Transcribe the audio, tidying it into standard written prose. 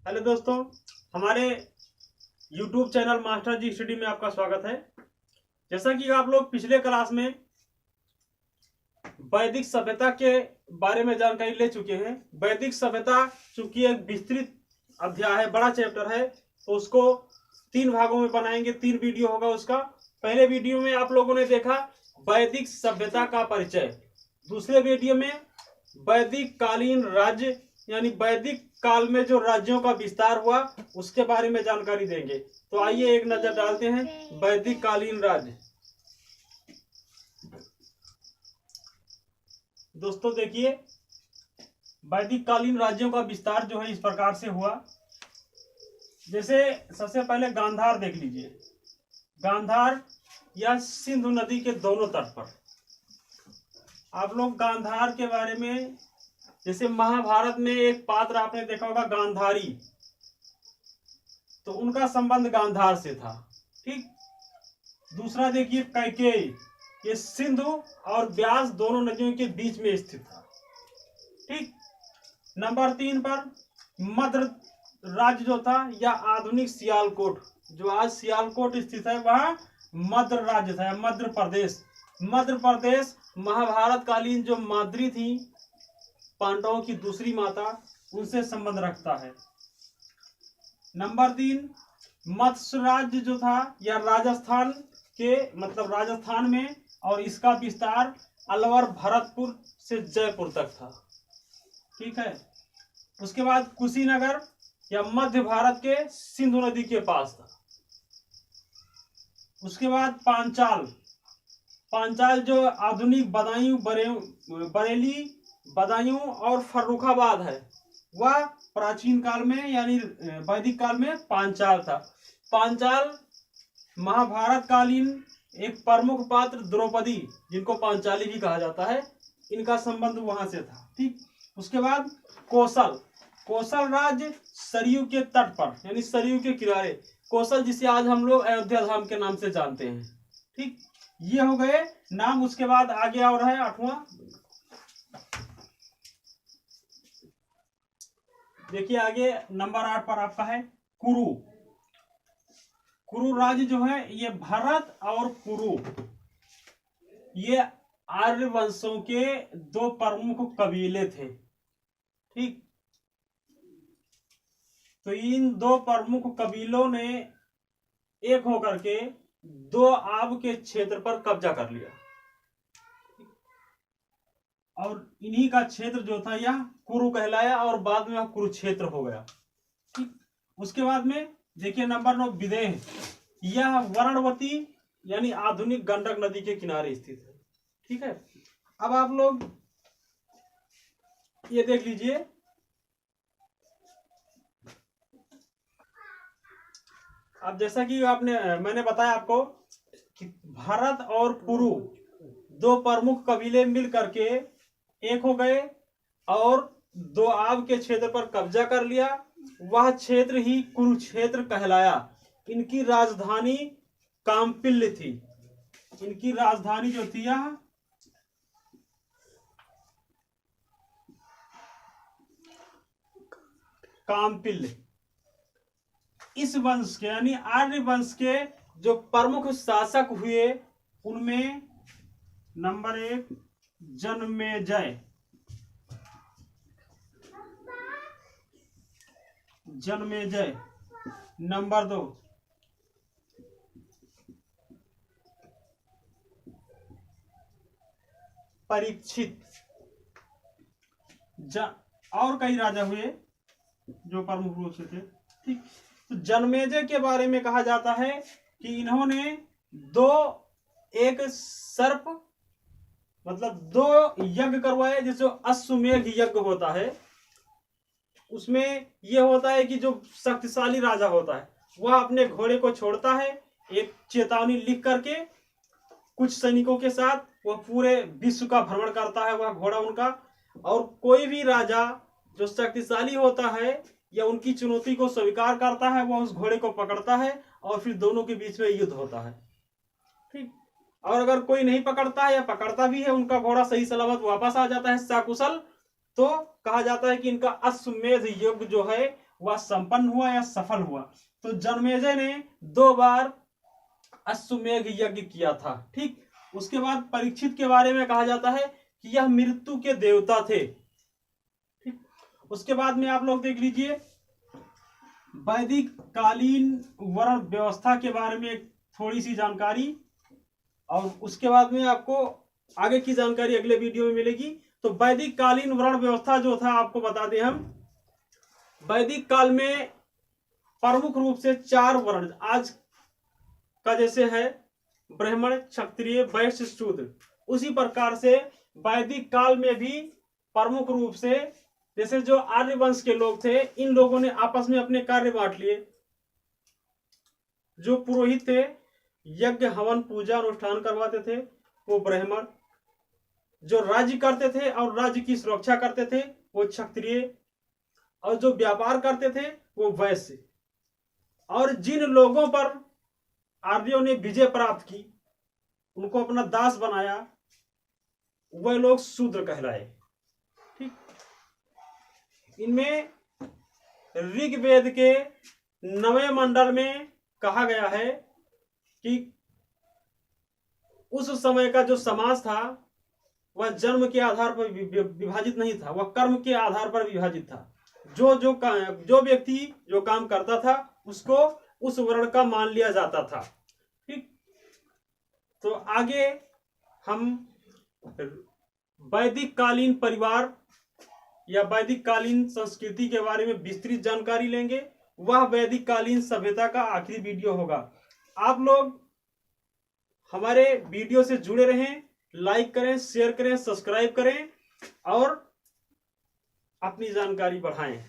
Hello दोस्तों, हमारे YouTube channel master जी study में आपका स्वागत है। जैसा कि आप लोग पिछले क्लास में वैदिक सभ्यता के बारे में जानकारी ले चुके हैं। वैदिक सभ्यता चूंकि एक विस्तृत अध्याय है, बड़ा चैप्टर है, तो उसको 3 भागों में बनाएंगे। 3 वीडियो होगा उसका। पहले वीडियो में आप लोगों ने देखा वैदिक सभ्यता का परिचय। दूसरे वीडियो में वैदिक कालीन राज्य यानी वैदिक काल में जो राज्यों का विस्तार हुआ उसके बारे में जानकारी देंगे। तो आइए एक नजर डालते हैं वैदिक कालीन राज्य। दोस्तों देखिए, वैदिक कालीन राज्यों का विस्तार जो है इस प्रकार से हुआ। जैसे सबसे पहले गांधार देख लीजिए। गांधार या सिंधु नदी के दोनों तट पर आप लोग गांधार के बारे में, जैसे महाभारत में एक पात्र आपने देखा होगा गांधारी, तो उनका संबंध गांधार से था। ठीक। दूसरा देखिए कैकेयी, ये सिंधु और व्यास दोनों नदियों के बीच में स्थित था। ठीक। नंबर 3 पर मध्य राज्य जो था या आधुनिक सियालकोट, जो आज सियालकोट स्थित है, वह मध्य राज्य था, मध्य प्रदेश। मध्य प्रदेश महाभारत कालीन जो माद्री थी, पांडवों की दूसरी माता, उनसे संबंध रखता है। नंबर 3 मत्स्य राज्य जो था या राजस्थान के, मतलब राजस्थान में, और इसका विस्तार अलवर भरतपुर से जयपुर तक था। ठीक है। उसके बाद कुशीनगर या मध्य भारत के सिंधु नदी के पास था। उसके बाद पांचाल, पांचाल जो आधुनिक बदायूं, बरेली, बदायूं और फर्रुखाबाद है, वह प्राचीन काल में यानी वैदिक काल में पांचाल था। पांचाल महाभारत कालीन एक प्रमुख पात्र द्रौपदी, जिनको पांचाली भी कहा जाता है, इनका संबंध वहां से था। ठीक। उसके बाद कौशल, कौशल राज्य सरयू के तट पर यानी सरयू के किनारे, कौशल जिसे आज हम लोग अयोध्या धाम के नाम से जानते हैं। ठीक। ये हो गए नाम। उसके बाद आगे और है 8वां। देखिए आगे नंबर 8 पर आपका है कुरु। कुरु राज्य जो है ये भरत और कुरु, ये आर्य वंशों के 2 प्रमुख कबीले थे। ठीक। तो इन 2 प्रमुख कबीलों ने एक होकर के 2 आब के क्षेत्र पर कब्जा कर लिया, और इन्हीं का क्षेत्र जो था यह कुरु कहलाया, और बाद में कुरुक्षेत्र हो गया। ठीक। उसके बाद में देखिए नंबर 9 विदेह, यह वर्णवती यानी आधुनिक गंडक नदी के किनारे स्थित है। ठीक है। अब आप लोग ये देख लीजिए, अब जैसा कि मैंने बताया आपको कि भारत और कुरु 2 प्रमुख कबीले मिल करके एक हो गए और 2 आब के क्षेत्र पर कब्जा कर लिया। वह क्षेत्र ही कुरुक्षेत्र कहलाया। इनकी राजधानी कामपिल्य थी। इनकी राजधानी जो थी यह कामपिल्य। इस वंश के यानी आर्य वंश के जो प्रमुख शासक हुए उनमें नंबर 1 जन्मेजय, जन्मेजय। नंबर 2 परीक्षित। और कई राजा हुए जो प्रमुख रूप से थे। ठीक। तो जन्मेजय के बारे में कहा जाता है कि इन्होंने एक सर्प, मतलब 2 यज्ञ करवाए, जिसको अश्वमेध यज्ञ होता है। उसमें यह होता है कि जो शक्तिशाली राजा होता है वह अपने घोड़े को छोड़ता है, एक चेतावनी लिख करके कुछ सैनिकों के साथ वह पूरे विश्व का भ्रमण करता है, वह घोड़ा उनका। और कोई भी राजा जो शक्तिशाली होता है या उनकी चुनौती को स्वीकार करता है, वह उस घोड़े को पकड़ता है और फिर दोनों के बीच में युद्ध होता है। ठीक। और अगर कोई नहीं पकड़ता है या पकड़ता भी है, उनका घोड़ा सही सलामत वापस आ जाता है सकुशल, तो कहा जाता है कि इनका अश्वमेध यज्ञ जो है वह संपन्न हुआ या सफल हुआ। तो जन्मेजय ने 2 बार अश्वमेध यज्ञ किया था। ठीक, उसके बाद परीक्षित के बारे में कहा जाता है कि यह मृत्यु के देवता थे। ठीक, उसके बाद में आप लोग देख लीजिए वैदिक कालीन वर्ण व्यवस्था के बारे में थोड़ी सी जानकारी, और उसके बाद में आपको आगे की जानकारी अगले वीडियो में मिलेगी। तो वैदिक कालीन वर्ण व्यवस्था जो था आपको बता दें हम, वैदिक काल में प्रमुख रूप से 4 वर्ण आज का जैसे है ब्राह्मण, क्षत्रिय, वैश्य, शूद्र, उसी प्रकार से वैदिक काल में भी प्रमुख रूप से जैसे जो आर्य वंश के लोग थे, इन लोगों ने आपस में अपने कार्य बांट लिए। जो पुरोहित थे, यज्ञ हवन पूजा अनुष्ठान करवाते थे, वो ब्राह्मण। जो राज्य करते थे और राज्य की सुरक्षा करते थे, वो क्षत्रिय। और जो व्यापार करते थे, वो वैश्य। और जिन लोगों पर आर्यों ने विजय प्राप्त की, उनको अपना दास बनाया, वह लोग शूद्र कहलाए। ठीक, इनमें ऋग्वेद के 9वें मंडल में कहा गया है कि उस समय का जो समाज था वह जन्म के आधार पर विभाजित नहीं था, वह कर्म के आधार पर विभाजित था। जो व्यक्ति जो काम करता था उसको उस वर्ण का मान लिया जाता था। ठीक, तो आगे हम वैदिक कालीन परिवार या वैदिक कालीन संस्कृति के बारे में विस्तृत जानकारी लेंगे। वह वैदिक कालीन सभ्यता का आखिरी वीडियो होगा। आप लोग हमारे वीडियो से जुड़े रहें, लाइक करें, शेयर करें, सब्सक्राइब करें और अपनी जानकारी बढ़ाएं।